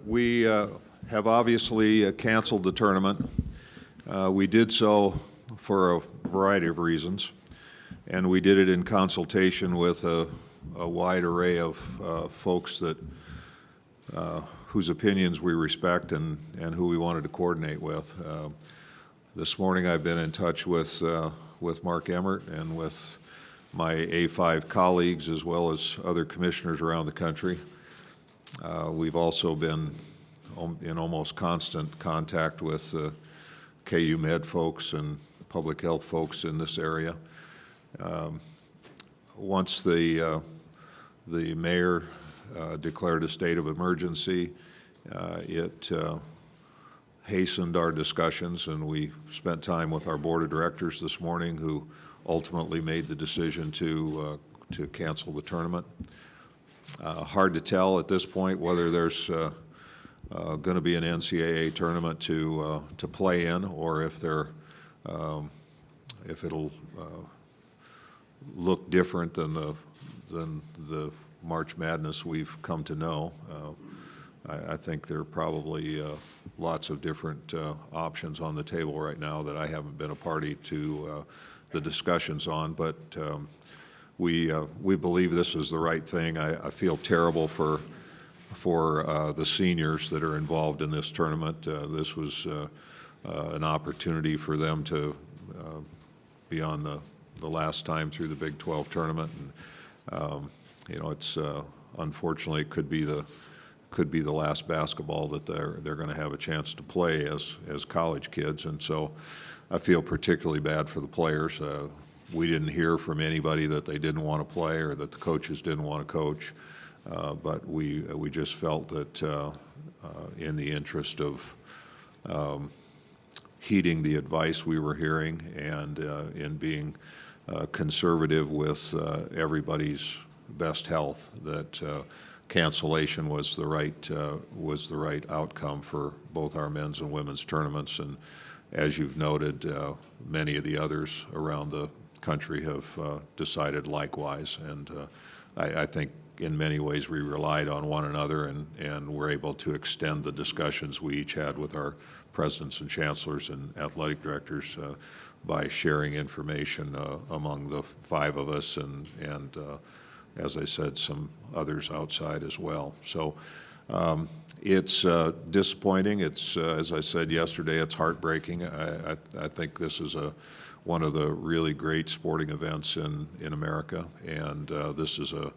We have obviously canceled the tournament. We did so for a variety of reasons, and we did it in consultation with a wide array of folks that whose opinions we respect and who we wanted to coordinate with. This morning I've been in touch with Mark Emmert and with my A5 colleagues as well as other commissioners around the country. We've also been in almost constant contact with KU Med folks and public health folks in this area. Once the mayor declared a state of emergency, it hastened our discussions, and we spent time with our board of directors this morning, who ultimately made the decision to cancel the tournament. Hard to tell at this point whether there's going to be an NCAA tournament to play in, or if it'll look different than the March Madness we've come to know. I think there are probably lots of different options on the table right now that I haven't been a party to the discussions on, but we believe this is the right thing. I feel terrible for the seniors that are involved in this tournament. This was an opportunity for them to be on the last time through the Big 12 tournament, and you know, it's unfortunately it could be the last basketball that they're going to have a chance to play as college kids, and so I feel particularly bad for the players. We didn't hear from anybody that they didn't want to play or that the coaches didn't want to coach, but we just felt that in the interest of heeding the advice we were hearing and in being conservative with everybody's best health, that cancellation was the right outcome for both our men's and women's tournaments. And as you've noted, many of the others around the country have decided likewise. And I think in many ways we relied on one another and were able to extend the discussions we each had with our presidents and chancellors and athletic directors by sharing information among the five of us and as I said, some others outside as well. So it's disappointing. It's, as I said yesterday, it's heartbreaking. I think this is one of the really great sporting events in America, and this is a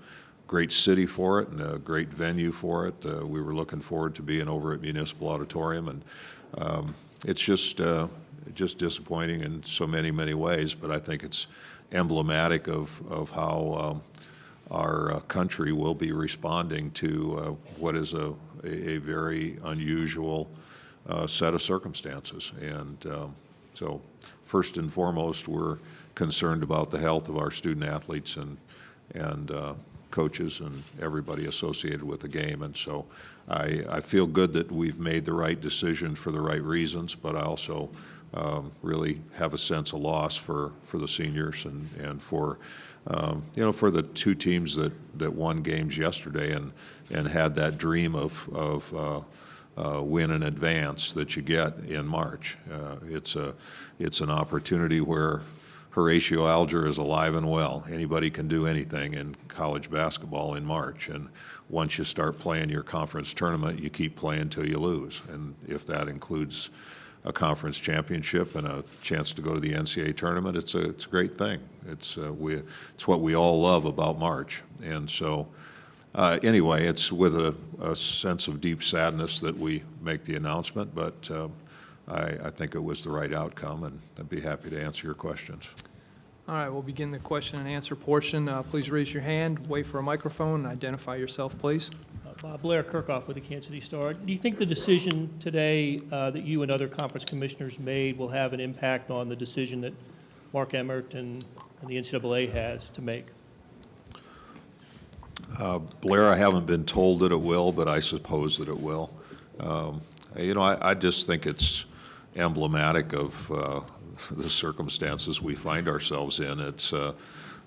great city for it and a great venue for it. We were looking forward to being over at Municipal Auditorium, and it's just disappointing in so many ways, but I think it's emblematic of how our country will be responding to what is a very unusual set of circumstances. And so first and foremost, we're concerned about the health of our student athletes and coaches and everybody associated with the game. And so I feel good that we've made the right decision for the right reasons, but I also really have a sense of loss for the seniors and for you know, for the two teams that won games yesterday and had that dream of win and advance that you get in March. It's an opportunity where Horatio Alger is alive and well. Anybody can do anything in college basketball in March, and once you start playing your conference tournament, you keep playing till you lose. And if that includes a conference championship and a chance to go to the NCAA tournament, it's a great thing. It's what we all love about March. And so anyway, it's with a sense of deep sadness that we make the announcement, but I think it was the right outcome, and I'd be happy to answer your questions. All right, we'll begin the question and answer portion. Please raise your hand, wait for a microphone, and identify yourself, please. Blair Kirchhoff with the Kansas City Star. Do you think the decision today that you and other conference commissioners made will have an impact on the decision that Mark Emmert and the NCAA has to make? Blair, I haven't been told that it will, but I suppose that it will. You know, I just think it's emblematic of the circumstances we find ourselves in. It's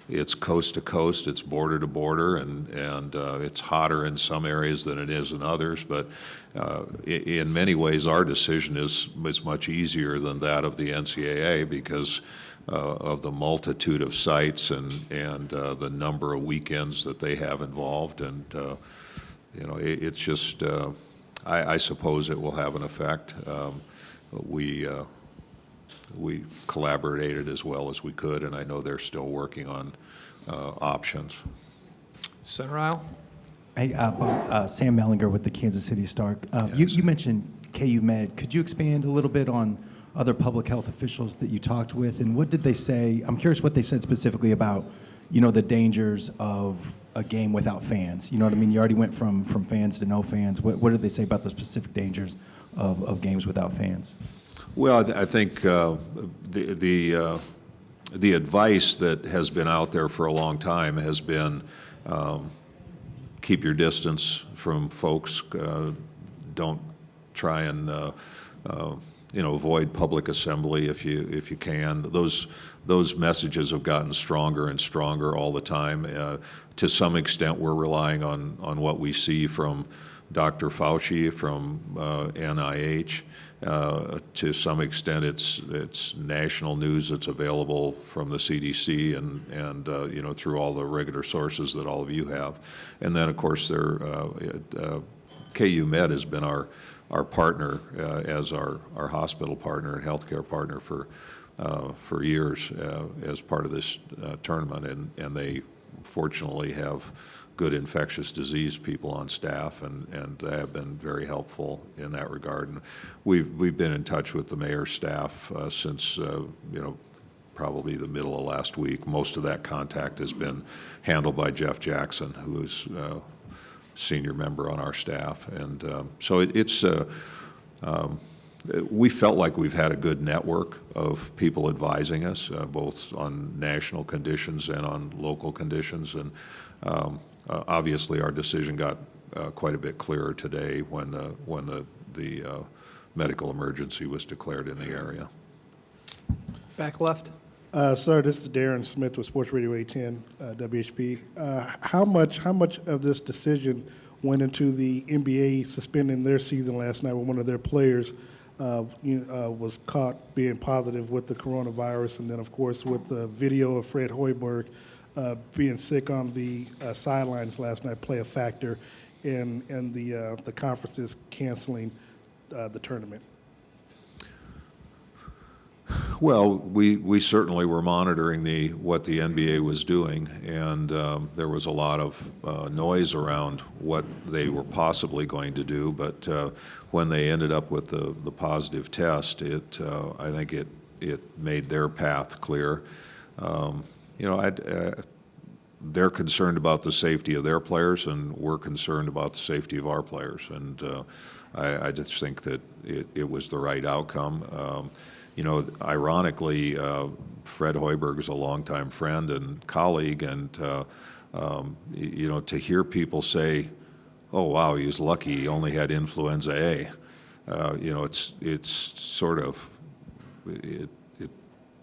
it's coast to coast, it's border to border, and it's hotter in some areas than it is in others. But in many ways, our decision is much easier than that of the NCAA because of the multitude of sites and the number of weekends that they have involved. And you know, it's just I suppose it will have an effect. We collaborated as well as we could, and I know they're still working on options. Center aisle. Hey, Sam Mellinger with the Kansas City Star. You mentioned KU Med. Could you expand a little bit on other public health officials that you talked with, and what did they say? I'm curious what they said specifically about, you know, the dangers of a game without fans. You know what I mean? You already went from fans to no fans. What did they say about the specific dangers of games without fans? Well, I think the advice that has been out there for a long time has been keep your distance from folks. Don't try and you know, avoid public assembly if you can. Those messages have gotten stronger and stronger all the time. To some extent, we're relying on what we see from Dr. Fauci, from NIH. To some extent, it's national news that's available from the CDC and you know, through all the regular sources that all of you have. And then, of course, KU Med has been our partner as our hospital partner and healthcare partner for years as part of this tournament, and they fortunately have good infectious disease people on staff, and they have been very helpful in that regard. And we've been in touch with the mayor's staff since you know, probably the middle of last week. Most of that contact has been handled by Jeff Jackson, who is a senior member on our staff, and so we felt like we've had a good network of people advising us, both on national conditions and on local conditions, and obviously, our decision got quite a bit clearer today when the medical emergency was declared in the area. Back left. Sir, this is Darren Smith with Sports Radio 810 WHP. How much of this decision went into the NBA suspending their season last night when one of their players was caught being positive with the coronavirus, and then, of course, with the video of Fred Hoiberg being sick on the sidelines last night play a factor in the conferences canceling the tournament? Well, we certainly were monitoring what the NBA was doing, and there was a lot of noise around what they were possibly going to do. But when they ended up with the positive test, I think it made their path clear. You know, they're concerned about the safety of their players, and we're concerned about the safety of our players. And I just think that it was the right outcome. You know, ironically, Fred Hoiberg is a longtime friend and colleague, and you know, to hear people say, "Oh, wow, he was lucky he only had influenza A," you know, it's sort of it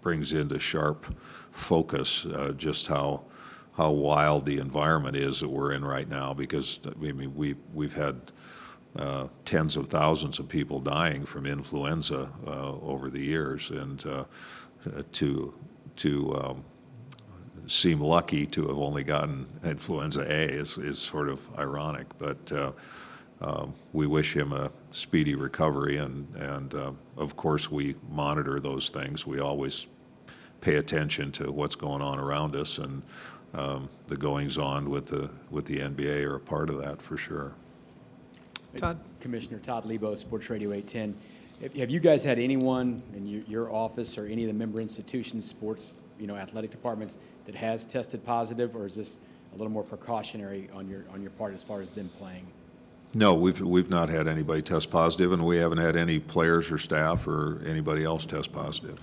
brings into sharp focus just how wild the environment is that we're in right now, because I mean we've had tens of thousands of people dying from influenza over the years, and to seem lucky to have only gotten influenza A is sort of ironic. But we wish him a speedy recovery, and of course we monitor those things. We always pay attention to what's going on around us, and the goings-on with the NBA are a part of that for sure. Todd. Commissioner Todd Lebo, Sports Radio 810. Have you guys had anyone in your office or any of the member institutions, sports, athletic departments, that has tested positive, or is this a little more precautionary on your part as far as them playing? No, we've not had anybody test positive, and we haven't had any players or staff or anybody else test positive.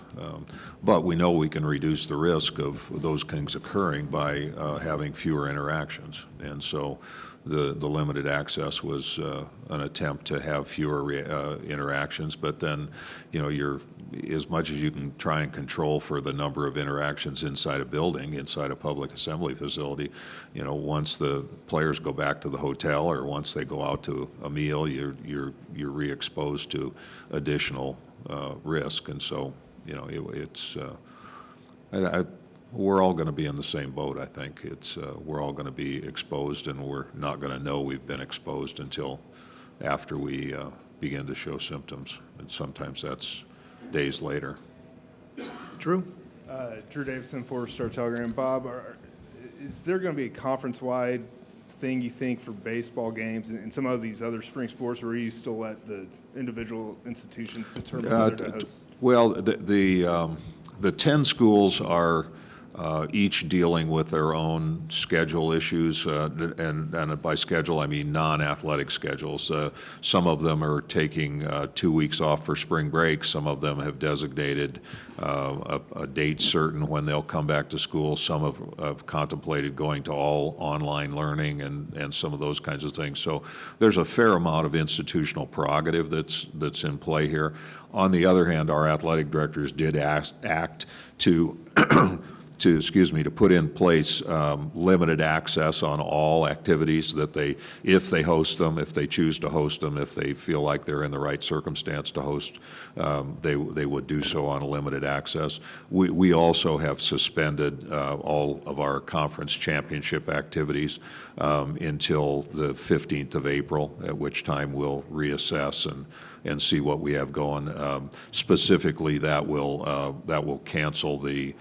But we know we can reduce the risk of those things occurring by having fewer interactions. And so the limited access was an attempt to have fewer interactions. But then, you're as much as you can try and control for the number of interactions inside a building, inside a public assembly facility, once the players go back to the hotel or once they go out to a meal, you're re-exposed to additional risk. And so, we're all going to be in the same boat, I think. We're all going to be exposed, and we're not going to know we've been exposed until after we begin to show symptoms, and sometimes that's days later. Drew? Drew Davison, Forest Star Telegram. Bob, is there going to be a conference-wide thing, you think, for baseball games and some of these other spring sports, or are you still let the individual institutions determine whether to host? Well, the 10 schools are each dealing with their own schedule issues, and by schedule I mean non-athletic schedules. Some of them are taking 2 weeks off for spring break. Some of them have designated a date certain when they'll come back to school. Some have contemplated going to all online learning and some of those kinds of things. So there's a fair amount of institutional prerogative that's in play here. On the other hand, our athletic directors did act to to put in place limited access on all activities that if they host them, if they choose to host them, if they feel like they're in the right circumstance to host, they would do so on a limited access. We also have suspended all of our conference championship activities until the 15th of April, at which time we'll reassess and see what we have going. Specifically, that will cancel the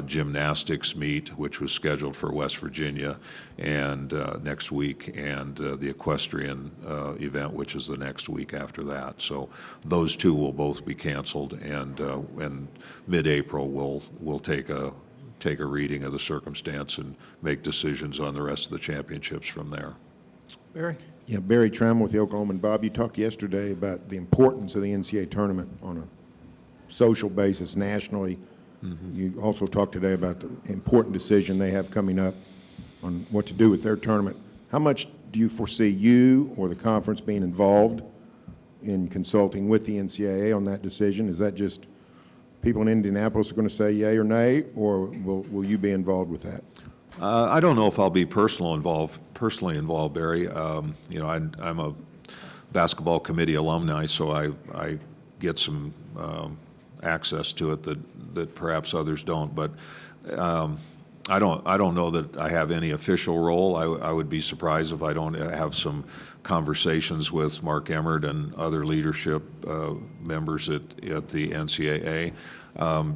gymnastics meet, which was scheduled for West Virginia and next week, and the equestrian event, which is the next week after that. So those two will both be canceled, and mid-April we'll take a reading of the circumstance and make decisions on the rest of the championships from there. Barry? Yeah, Barry Trammell with the Oklahoman. Bob, you talked yesterday about the importance of the NCAA tournament on a social basis nationally. Mm-hmm. You also talked today about the important decision they have coming up on what to do with their tournament. How much do you foresee you or the conference being involved in consulting with the NCAA on that decision? Is that just people in Indianapolis are going to say yay or nay, or will you be involved with that? I don't know if I'll be personally involved, Barry. I'm a basketball committee alumni, so I get some access to it that perhaps others don't. But I don't know that I have any official role. I would be surprised if I don't have some conversations with Mark Emmert and other leadership members at the NCAA.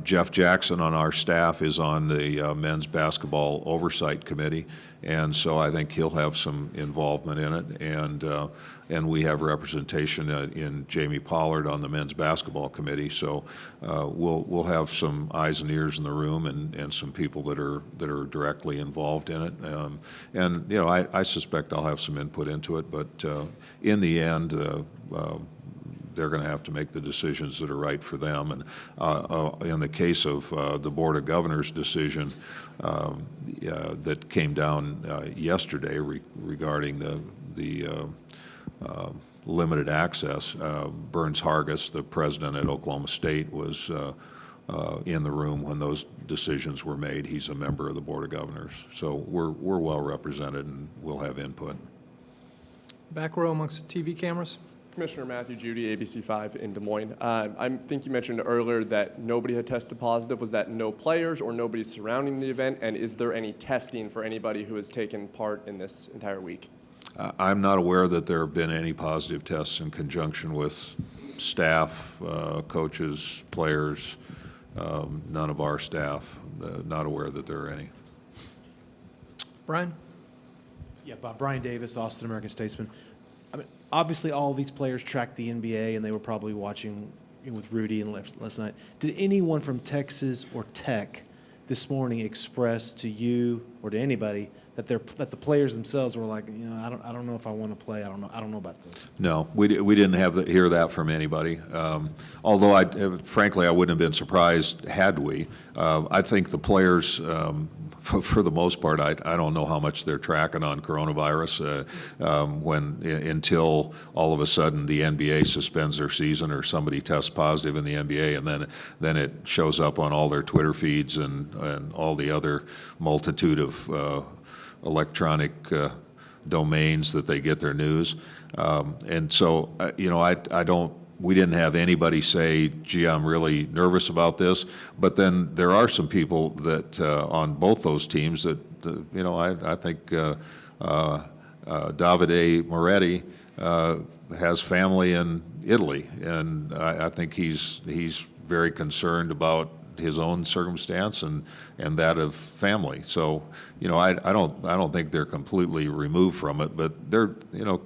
Jeff Jackson on our staff is on the men's basketball oversight committee, and so I think he'll have some involvement in it. And we have representation in Jamie Pollard on the men's basketball committee. So we'll have some eyes and ears in the room and some people that are directly involved in it. And I suspect I'll have some input into it. But in the end, they're going to have to make the decisions that are right for them. And in the case of the Board of Governors' decision that came down yesterday regarding the limited access, Burns Hargis, the president at Oklahoma State, was in the room when those decisions were made. He's a member of the Board of Governors. So we're well represented, and we'll have input. Back row amongst the TV cameras. Commissioner Matthew Judy, ABC5 in Des Moines. I think you mentioned earlier that nobody had tested positive. Was that no players or nobody surrounding the event? And is there any testing for anybody who has taken part in this entire week? I'm not aware that there have been any positive tests in conjunction with staff, coaches, players, none of our staff. Not aware that there are any. Brian? Yeah, Bob. Brian Davis, Austin American Statesman. I mean, obviously, all of these players track the NBA, and they were probably watching with Rudy and last night. Did anyone from Texas or Tech this morning express to you or to anybody that the players themselves were like, I don't know if I want to play. I don't know about this. No, we didn't hear that from anybody. Although frankly, I wouldn't have been surprised had we. I think the players for the most part, I don't know how much they're tracking on coronavirus until all of a sudden the NBA suspends their season or somebody tests positive in the NBA, and then it shows up on all their Twitter feeds and all the other multitude of electronic domains that they get their news. And so, we didn't have anybody say, gee, I'm really nervous about this. But then there are some people that on both those teams that, I think Davide Moretti has family in Italy. And I think he's very concerned about his own circumstance and that of family. So, I don't think they're completely removed from it, but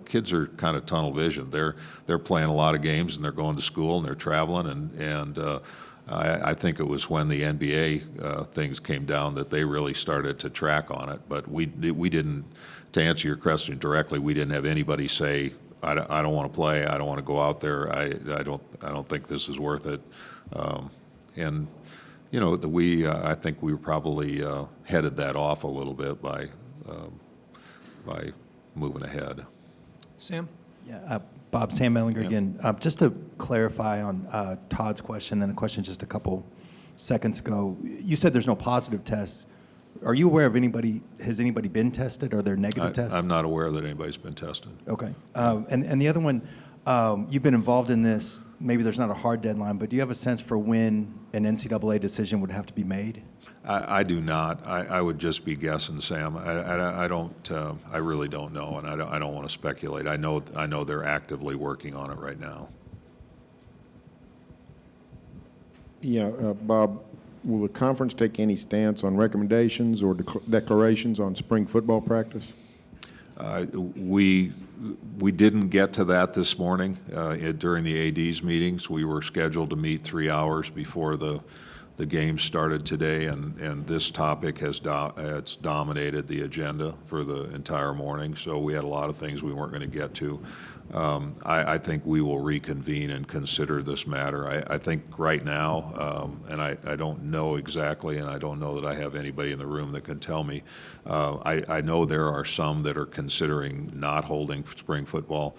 kids are kind of tunnel vision. They're playing a lot of games and they're going to school and they're traveling and I think it was when the NBA things came down that they really started to track on it. But we didn't, to answer your question directly, we didn't have anybody say, I don't want to play, I don't want to go out there, I don't think this is worth it. I think we probably headed that off a little bit by moving ahead. Sam? Yeah, Bob, Sam Mellinger again. Just to clarify on Todd's question, then a question just a couple seconds ago. You said there's no positive tests. Are you aware of has anybody been tested? Are there negative tests? I'm not aware that anybody's been tested. Okay. And the other one, you've been involved in this. Maybe there's not a hard deadline, but do you have a sense for when an NCAA decision would have to be made? I do not. I would just be guessing, Sam. I don't. I really don't know, and I don't want to speculate. I know they're actively working on it right now. Yeah, Bob, will the conference take any stance on recommendations or declarations on spring football practice? We didn't get to that this morning during the AD's meetings. We were scheduled to meet 3 hours before the game started today, and this topic has dominated the agenda for the entire morning. So we had a lot of things we weren't going to get to. I think we will reconvene and consider this matter. I think right now, and I don't know exactly, and I don't know that I have anybody in the room that can tell me. I know there are some that are considering not holding spring football.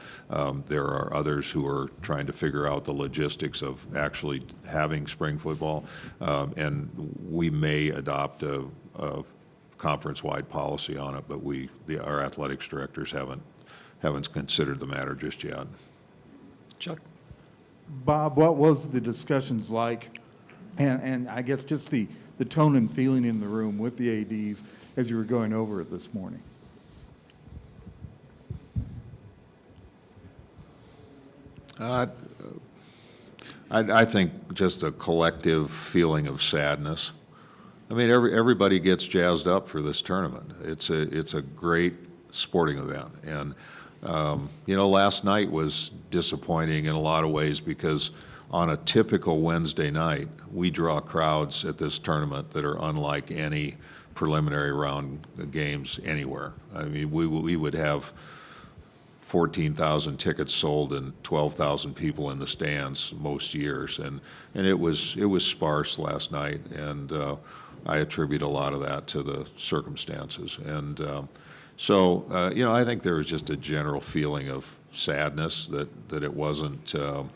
There are others who are trying to figure out the logistics of actually having spring football, and we may adopt a conference-wide policy on it, but our athletics directors haven't considered the matter just yet. Chuck? Bob, what was the discussions like, and I guess just the tone and feeling in the room with the ADs as you were going over it this morning? I think just a collective feeling of sadness. I mean, everybody gets jazzed up for this tournament. It's a great sporting event, and last night was disappointing in a lot of ways because on a typical Wednesday night, we draw crowds at this tournament that are unlike any preliminary round games anywhere. I mean, we would have 14,000 tickets sold and 12,000 people in the stands most years, and it was sparse last night, and I attribute a lot of that to the circumstances. And so I think there was just a general feeling of sadness that it wasn't going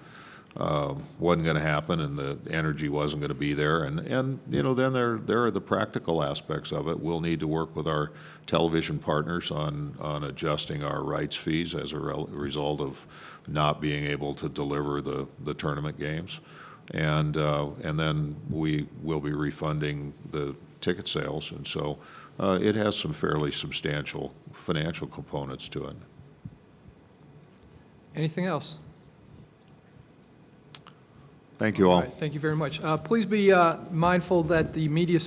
to happen, and the energy wasn't going to be there. And then there are the practical aspects of it. We'll need to work with our television partners on adjusting our rights fees as a result of not being able to deliver the tournament games, and then we will be refunding the ticket sales, and so it has some fairly substantial financial components to it. Anything else? Thank you all. Thank you very much. Please be mindful that the media